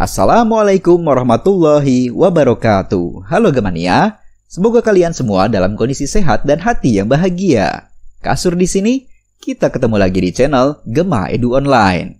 Assalamualaikum warahmatullahi wabarakatuh. Halo Gemania, semoga kalian semua dalam kondisi sehat dan hati yang bahagia. Kasur di sini, kita ketemu lagi di channel Gema Edu Online.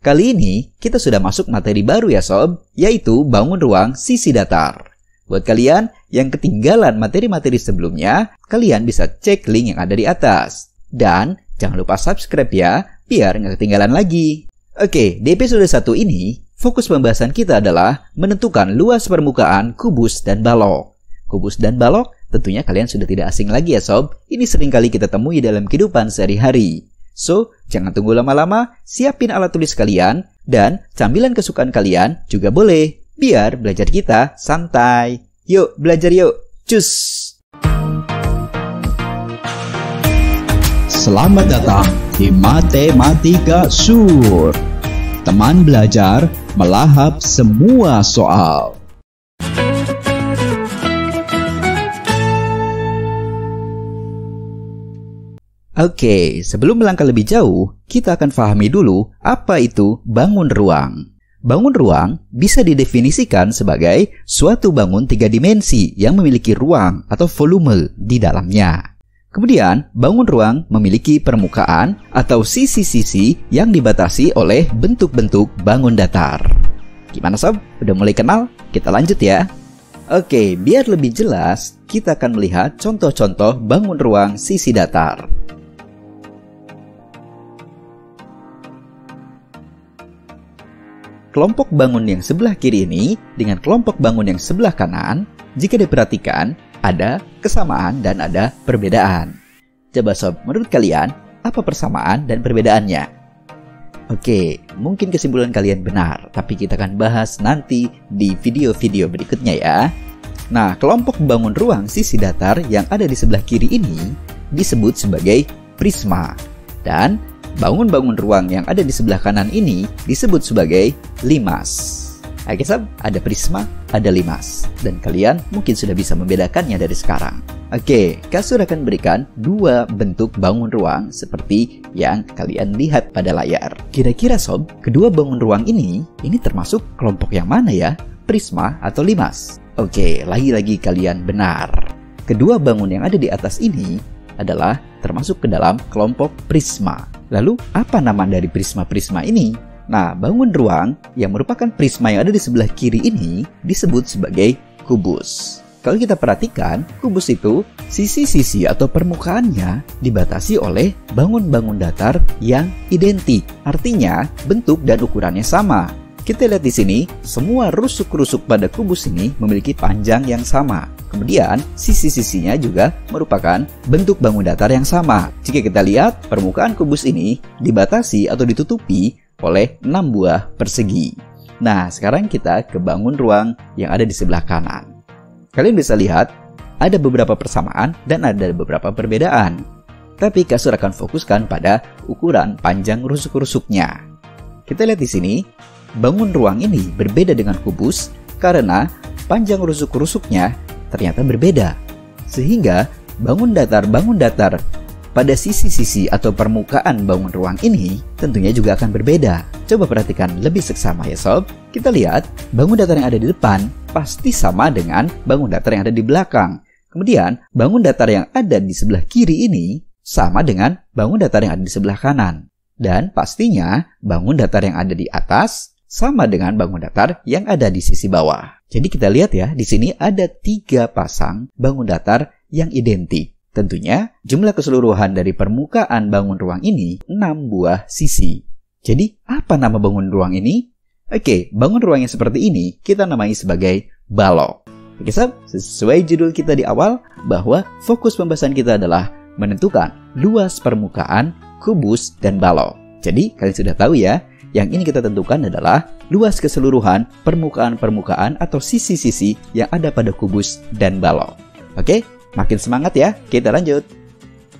Kali ini kita sudah masuk materi baru ya sob, yaitu bangun ruang sisi datar. Buat kalian yang ketinggalan materi-materi sebelumnya, kalian bisa cek link yang ada di atas. Dan jangan lupa subscribe ya, biar nggak ketinggalan lagi. Oke, di episode 1 ini, fokus pembahasan kita adalah menentukan luas permukaan kubus dan balok. Kubus dan balok tentunya kalian sudah tidak asing lagi ya sob. Ini sering kali kita temui dalam kehidupan sehari-hari. So, jangan tunggu lama-lama, siapin alat tulis kalian, dan camilan kesukaan kalian juga boleh. Biar belajar kita santai. Yuk, belajar yuk. Cus! Selamat datang di Matematika Sur. Teman belajar melahap semua soal. Oke, sebelum melangkah lebih jauh, kita akan pahami dulu apa itu bangun ruang. Bangun ruang bisa didefinisikan sebagai suatu bangun 3 dimensi yang memiliki ruang atau volume di dalamnya. Kemudian, bangun ruang memiliki permukaan atau sisi-sisi yang dibatasi oleh bentuk-bentuk bangun datar. Gimana sob? Udah mulai kenal? Kita lanjut ya. Oke, biar lebih jelas, kita akan melihat contoh-contoh bangun ruang sisi datar. Kelompok bangun yang sebelah kiri ini dengan kelompok bangun yang sebelah kanan, jika diperhatikan, ada kesamaan dan ada perbedaan. Coba sob, menurut kalian, apa persamaan dan perbedaannya? Oke, mungkin kesimpulan kalian benar, tapi kita akan bahas nanti di video-video berikutnya ya. Nah, kelompok bangun ruang sisi datar yang ada di sebelah kiri ini disebut sebagai prisma. Dan bangun-bangun ruang yang ada di sebelah kanan ini disebut sebagai limas. Oke sob, ada prisma, ada limas. Dan kalian mungkin sudah bisa membedakannya dari sekarang. Oke, kasur akan berikan 2 bentuk bangun ruang seperti yang kalian lihat pada layar. Kira-kira sob, kedua bangun ruang ini termasuk kelompok yang mana ya? Prisma atau limas? Oke, lagi-lagi kalian benar. Kedua bangun yang ada di atas ini adalah termasuk ke dalam kelompok prisma. Lalu, apa nama dari prisma-prisma ini? Nah, bangun ruang yang merupakan prisma yang ada di sebelah kiri ini disebut sebagai kubus. Kalau kita perhatikan, kubus itu sisi-sisi atau permukaannya dibatasi oleh bangun-bangun datar yang identik. Artinya, bentuk dan ukurannya sama. Kita lihat di sini, semua rusuk-rusuk pada kubus ini memiliki panjang yang sama. Kemudian, sisi-sisinya juga merupakan bentuk bangun datar yang sama. Jika kita lihat, permukaan kubus ini dibatasi atau ditutupi oleh 6 buah persegi. Nah, sekarang kita ke bangun ruang yang ada di sebelah kanan. Kalian bisa lihat, ada beberapa persamaan dan ada beberapa perbedaan. Tapi kasur akan fokuskan pada ukuran panjang rusuk-rusuknya. Kita lihat di sini, bangun ruang ini berbeda dengan kubus karena panjang rusuk-rusuknya ternyata berbeda. Sehingga bangun datar pada sisi-sisi atau permukaan bangun ruang ini tentunya juga akan berbeda. Coba perhatikan lebih seksama ya sob. Kita lihat bangun datar yang ada di depan pasti sama dengan bangun datar yang ada di belakang. Kemudian bangun datar yang ada di sebelah kiri ini sama dengan bangun datar yang ada di sebelah kanan. Dan pastinya bangun datar yang ada di atas sama dengan bangun datar yang ada di sisi bawah. Jadi kita lihat ya, di sini ada 3 pasang bangun datar yang identik. Tentunya, jumlah keseluruhan dari permukaan bangun ruang ini 6 buah sisi. Jadi, apa nama bangun ruang ini? Oke, bangun ruang yang seperti ini kita namai sebagai balok. Oke sob, sesuai judul kita di awal, bahwa fokus pembahasan kita adalah menentukan luas permukaan, kubus, dan balok. Jadi, kalian sudah tahu ya, yang ini kita tentukan adalah luas keseluruhan permukaan-permukaan atau sisi-sisi yang ada pada kubus dan balok. Oke? Makin semangat ya, kita lanjut.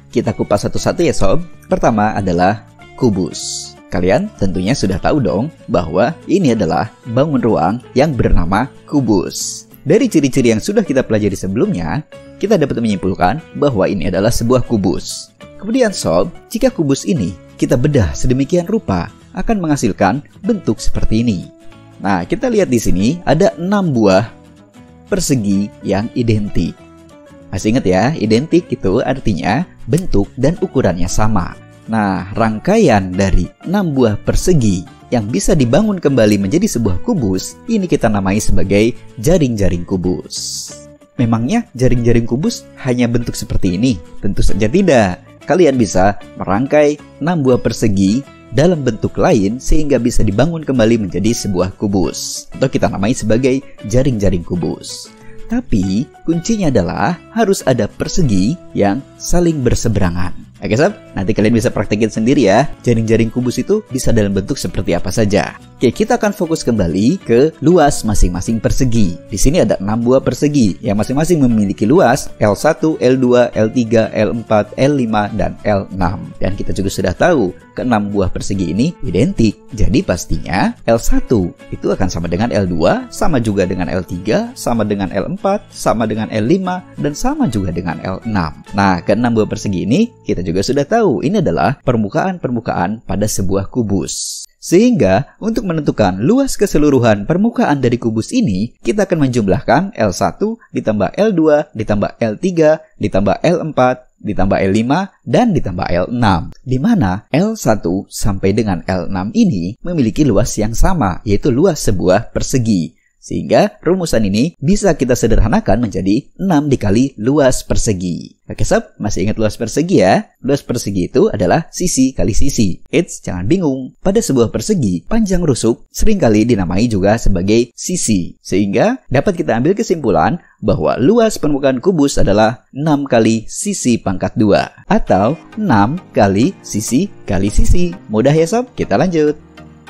Kita kupas satu-satu ya sob. Pertama adalah kubus. Kalian tentunya sudah tahu dong bahwa ini adalah bangun ruang yang bernama kubus. Dari ciri-ciri yang sudah kita pelajari sebelumnya, kita dapat menyimpulkan bahwa ini adalah sebuah kubus. Kemudian sob, jika kubus ini kita bedah sedemikian rupa, akan menghasilkan bentuk seperti ini. Nah, kita lihat di sini ada 6 buah persegi yang identik. Masih ingat ya, identik itu artinya bentuk dan ukurannya sama. Nah, rangkaian dari 6 buah persegi yang bisa dibangun kembali menjadi sebuah kubus, ini kita namai sebagai jaring-jaring kubus. Memangnya jaring-jaring kubus hanya bentuk seperti ini? Tentu saja tidak. Kalian bisa merangkai 6 buah persegi dalam bentuk lain sehingga bisa dibangun kembali menjadi sebuah kubus, atau kita namai sebagai jaring-jaring kubus. Tapi kuncinya adalah harus ada persegi yang saling berseberangan. Oke sob, nanti kalian bisa praktekin sendiri ya. Jaring-jaring kubus itu bisa dalam bentuk seperti apa saja. Oke, kita akan fokus kembali ke luas masing-masing persegi. Di sini ada 6 buah persegi yang masing-masing memiliki luas L1, L2, L3, L4, L5, dan L6. Dan kita juga sudah tahu ke-6 buah persegi ini identik. Jadi pastinya L1 itu akan sama dengan L2, sama juga dengan L3, sama dengan L4, sama dengan L5, dan sama juga dengan L6. Nah, ke-6 buah persegi ini kita juga sudah tahu ini adalah permukaan-permukaan pada sebuah kubus. Sehingga untuk menentukan luas keseluruhan permukaan dari kubus ini, kita akan menjumlahkan L1 ditambah L2 ditambah L3 ditambah L4 ditambah L5 dan ditambah L6, di mana L1 sampai dengan L6 ini memiliki luas yang sama, yaitu luas sebuah persegi. Sehingga rumusan ini bisa kita sederhanakan menjadi 6 dikali luas persegi. Oke sob, masih ingat luas persegi ya? Luas persegi itu adalah sisi kali sisi. Eits, jangan bingung. Pada sebuah persegi, panjang rusuk seringkali dinamai juga sebagai sisi. Sehingga dapat kita ambil kesimpulan bahwa luas permukaan kubus adalah 6 kali sisi pangkat 2. Atau 6 kali sisi kali sisi. Mudah ya sob? Kita lanjut.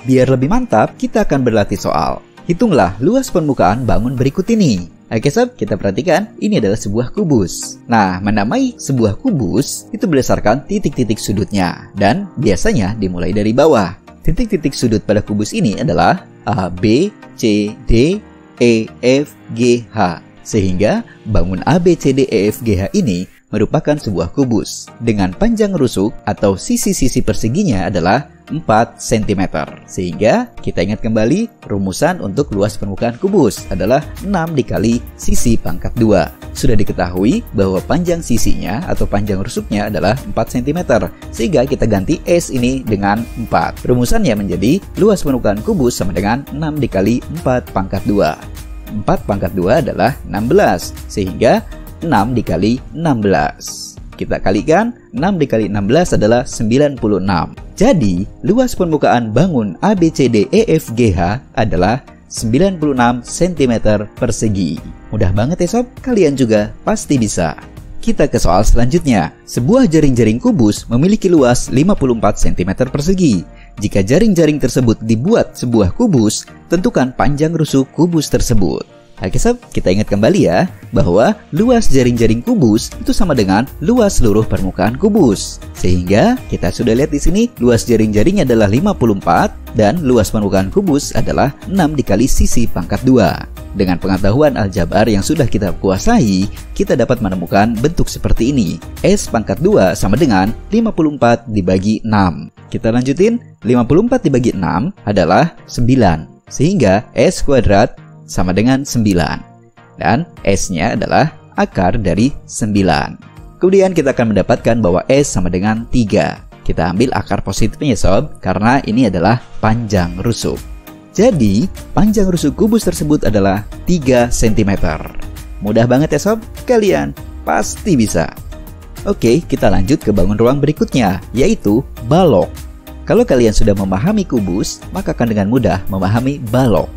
Biar lebih mantap, kita akan berlatih soal. Hitunglah luas permukaan bangun berikut ini. Oke sob, kita perhatikan ini adalah sebuah kubus. Nah, menamai sebuah kubus itu berdasarkan titik-titik sudutnya. Dan biasanya dimulai dari bawah. Titik-titik sudut pada kubus ini adalah A, B, C, D, E, F, G, H. Sehingga bangun A, B, C, D, E, F, G, H ini merupakan sebuah kubus. Dengan panjang rusuk atau sisi-sisi perseginya adalah 4 cm. Sehingga kita ingat kembali rumusan untuk luas permukaan kubus adalah 6 dikali sisi pangkat 2. Sudah diketahui bahwa panjang sisinya atau panjang rusuknya adalah 4 cm. Sehingga kita ganti S ini dengan 4. Rumusannya menjadi luas permukaan kubus sama dengan 6 dikali 4 pangkat 2. 4 pangkat 2 adalah 16. Sehingga 6 dikali 16. Kita kalikan, 6 dikali 16 adalah 96. Jadi, luas permukaan bangun ABCD EFGH adalah 96 cm persegi. Mudah banget ya sob, kalian juga pasti bisa. Kita ke soal selanjutnya. Sebuah jaring-jaring kubus memiliki luas 54 cm persegi. Jika jaring-jaring tersebut dibuat sebuah kubus, tentukan panjang rusuk kubus tersebut. Oke sob, kita ingat kembali ya, bahwa luas jaring-jaring kubus itu sama dengan luas seluruh permukaan kubus. Sehingga kita sudah lihat di sini, luas jaring-jaringnya adalah 54 dan luas permukaan kubus adalah 6 dikali sisi pangkat 2. Dengan pengetahuan aljabar yang sudah kita kuasai, kita dapat menemukan bentuk seperti ini. S pangkat 2 sama dengan 54 dibagi 6. Kita lanjutin, 54 dibagi 6 adalah 9. Sehingga S kuadrat sama dengan 9. Dan S-nya adalah akar dari 9. Kemudian kita akan mendapatkan bahwa S sama dengan 3. Kita ambil akar positifnya sob, karena ini adalah panjang rusuk. Jadi, panjang rusuk kubus tersebut adalah 3 cm. Mudah banget ya sob, kalian pasti bisa. Oke, kita lanjut ke bangun ruang berikutnya, yaitu balok. Kalau kalian sudah memahami kubus, maka akan dengan mudah memahami balok.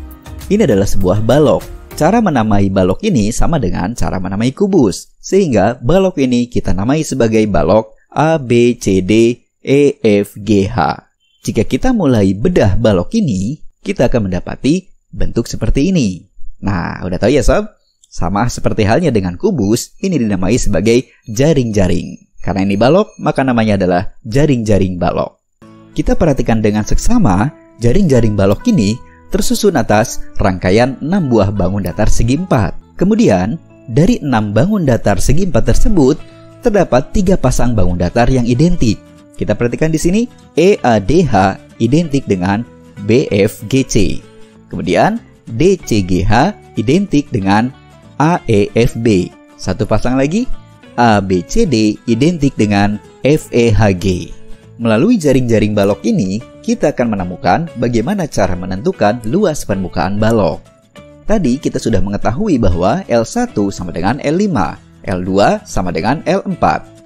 Ini adalah sebuah balok. Cara menamai balok ini sama dengan cara menamai kubus. Sehingga balok ini kita namai sebagai balok A, B, C, D, E, F, G, H. Jika kita mulai bedah balok ini, kita akan mendapati bentuk seperti ini. Nah, udah tahu ya sob? Sama seperti halnya dengan kubus, ini dinamai sebagai jaring-jaring. Karena ini balok, maka namanya adalah jaring-jaring balok. Kita perhatikan dengan seksama, jaring-jaring balok ini tersusun atas rangkaian 6 buah bangun datar segi 4. Kemudian, dari 6 bangun datar segi 4 tersebut, terdapat 3 pasang bangun datar yang identik. Kita perhatikan di sini, EADH identik dengan BFGC. Kemudian DCGH identik dengan AEFB. Satu pasang lagi, ABCD identik dengan FEHG. Melalui jaring-jaring balok ini, kita akan menemukan bagaimana cara menentukan luas permukaan balok. Tadi kita sudah mengetahui bahwa L1 sama dengan L5, L2 sama dengan L4,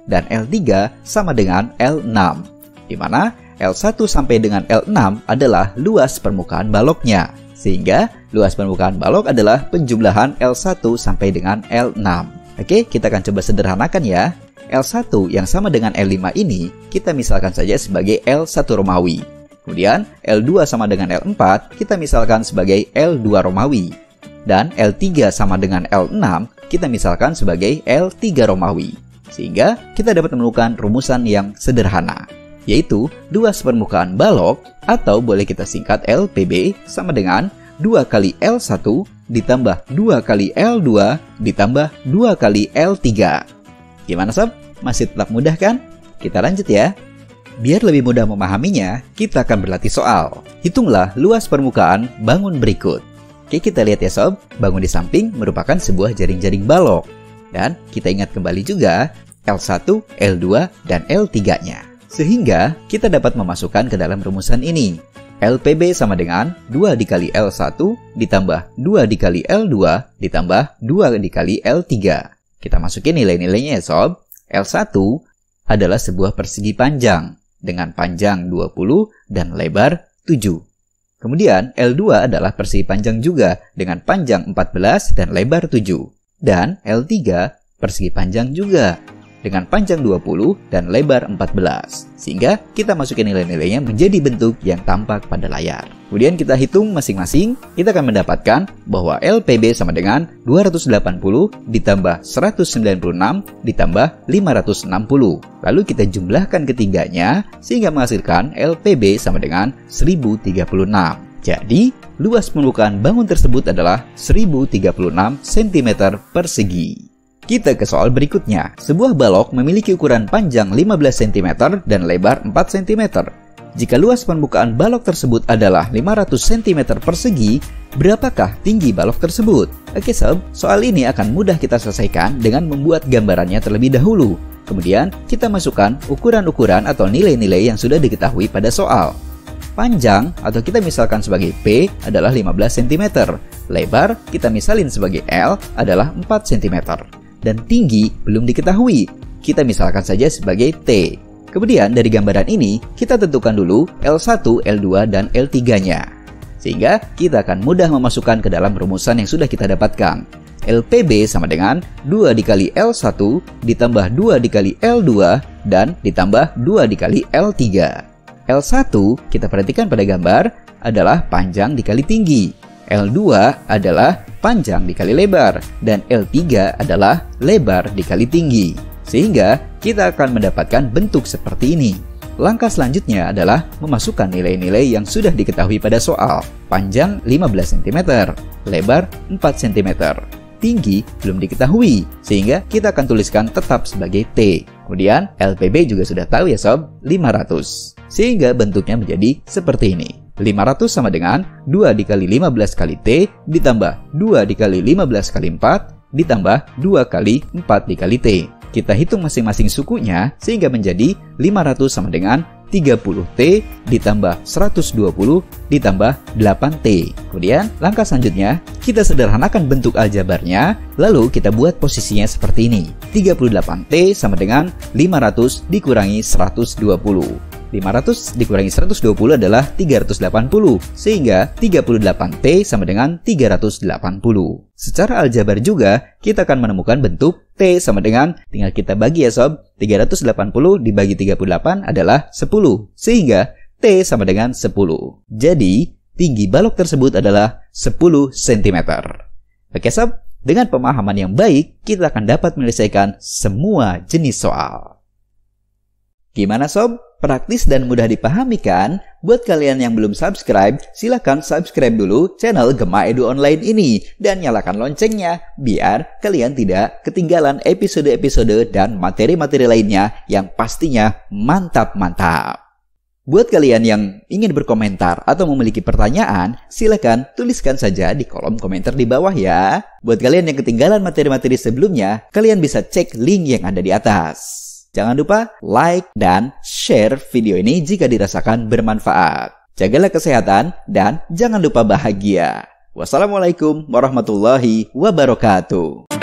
dan L3 sama dengan L6. Di mana L1 sampai dengan L6 adalah luas permukaan baloknya. Sehingga luas permukaan balok adalah penjumlahan L1 sampai dengan L6. Oke, kita akan coba sederhanakan ya. L1 yang sama dengan L5 ini kita misalkan saja sebagai L1 Romawi. Kemudian L2 sama dengan L4 kita misalkan sebagai L2 Romawi. Dan L3 sama dengan L6 kita misalkan sebagai L3 Romawi. Sehingga kita dapat menemukan rumusan yang sederhana, yaitu luas permukaan balok atau boleh kita singkat LPB sama dengan 2 kali L1 ditambah 2 kali L2 ditambah 2 kali L3. Gimana sob? Masih tetap mudah kan? Kita lanjut ya. Biar lebih mudah memahaminya, kita akan berlatih soal. Hitunglah luas permukaan bangun berikut. Oke, kita lihat ya sob, bangun di samping merupakan sebuah jaring-jaring balok. Dan kita ingat kembali juga L1, L2, dan L3-nya. Sehingga kita dapat memasukkan ke dalam rumusan ini. LPB sama dengan 2 dikali L1 ditambah 2 dikali L2 ditambah 2 dikali L3. Kita masukin nilai-nilainya ya sob. L1 adalah sebuah persegi panjang dengan panjang 20 dan lebar 7. Kemudian L2 adalah persegi panjang juga dengan panjang 14 dan lebar 7. Dan L3 persegi panjang juga dengan panjang 20 dan lebar 14. Sehingga kita masukin nilai-nilainya menjadi bentuk yang tampak pada layar. Kemudian kita hitung masing-masing, kita akan mendapatkan bahwa LPB sama dengan 280 ditambah 196 ditambah 560. Lalu kita jumlahkan ketiganya sehingga menghasilkan LPB sama dengan 1036. Jadi, luas permukaan bangun tersebut adalah 1036 cm persegi. Kita ke soal berikutnya. Sebuah balok memiliki ukuran panjang 15 cm dan lebar 4 cm. Jika luas permukaan balok tersebut adalah 500 cm persegi, berapakah tinggi balok tersebut? Oke sob, soal ini akan mudah kita selesaikan dengan membuat gambarannya terlebih dahulu. Kemudian, kita masukkan ukuran-ukuran atau nilai-nilai yang sudah diketahui pada soal. Panjang atau kita misalkan sebagai P adalah 15 cm. Lebar kita misalin sebagai L adalah 4 cm. Dan tinggi belum diketahui, kita misalkan saja sebagai T. Kemudian dari gambaran ini, kita tentukan dulu L1, L2, dan L3-nya. Sehingga kita akan mudah memasukkan ke dalam rumusan yang sudah kita dapatkan. LPB sama dengan 2 dikali L1 ditambah 2 dikali L2 dan ditambah 2 dikali L3. L1 kita perhatikan pada gambar adalah panjang dikali tinggi. L2 adalah panjang dikali lebar, dan L3 adalah lebar dikali tinggi. Sehingga kita akan mendapatkan bentuk seperti ini. Langkah selanjutnya adalah memasukkan nilai-nilai yang sudah diketahui pada soal. Panjang 15 cm, lebar 4 cm. Tinggi belum diketahui, sehingga kita akan tuliskan tetap sebagai T. Kemudian LPB juga sudah tahu ya sob, 500. Sehingga bentuknya menjadi seperti ini. 500 sama dengan 2 dikali 15 kali T ditambah 2 dikali 15 kali 4 ditambah 2 kali 4 dikali T. Kita hitung masing-masing sukunya sehingga menjadi 500 sama dengan 30T ditambah 120 ditambah 8T. Kemudian langkah selanjutnya kita sederhanakan bentuk aljabarnya, lalu kita buat posisinya seperti ini. 38T sama dengan 500 dikurangi 120. 500 dikurangi 120 adalah 380, sehingga 38T sama dengan 380. Secara aljabar juga, kita akan menemukan bentuk T sama dengan, tinggal kita bagi ya sob, 380 dibagi 38 adalah 10, sehingga T sama dengan 10. Jadi, tinggi balok tersebut adalah 10 cm. Oke sob, dengan pemahaman yang baik, kita akan dapat menyelesaikan semua jenis soal. Gimana sob? Praktis dan mudah dipahami kan? Buat kalian yang belum subscribe, silahkan subscribe dulu channel Gema Edu Online ini dan nyalakan loncengnya biar kalian tidak ketinggalan episode-episode dan materi-materi lainnya yang pastinya mantap-mantap. Buat kalian yang ingin berkomentar atau memiliki pertanyaan, silakan tuliskan saja di kolom komentar di bawah ya. Buat kalian yang ketinggalan materi-materi sebelumnya, kalian bisa cek link yang ada di atas. Jangan lupa like dan share video ini jika dirasakan bermanfaat. Jagalah kesehatan dan jangan lupa bahagia. Wassalamualaikum warahmatullahi wabarakatuh.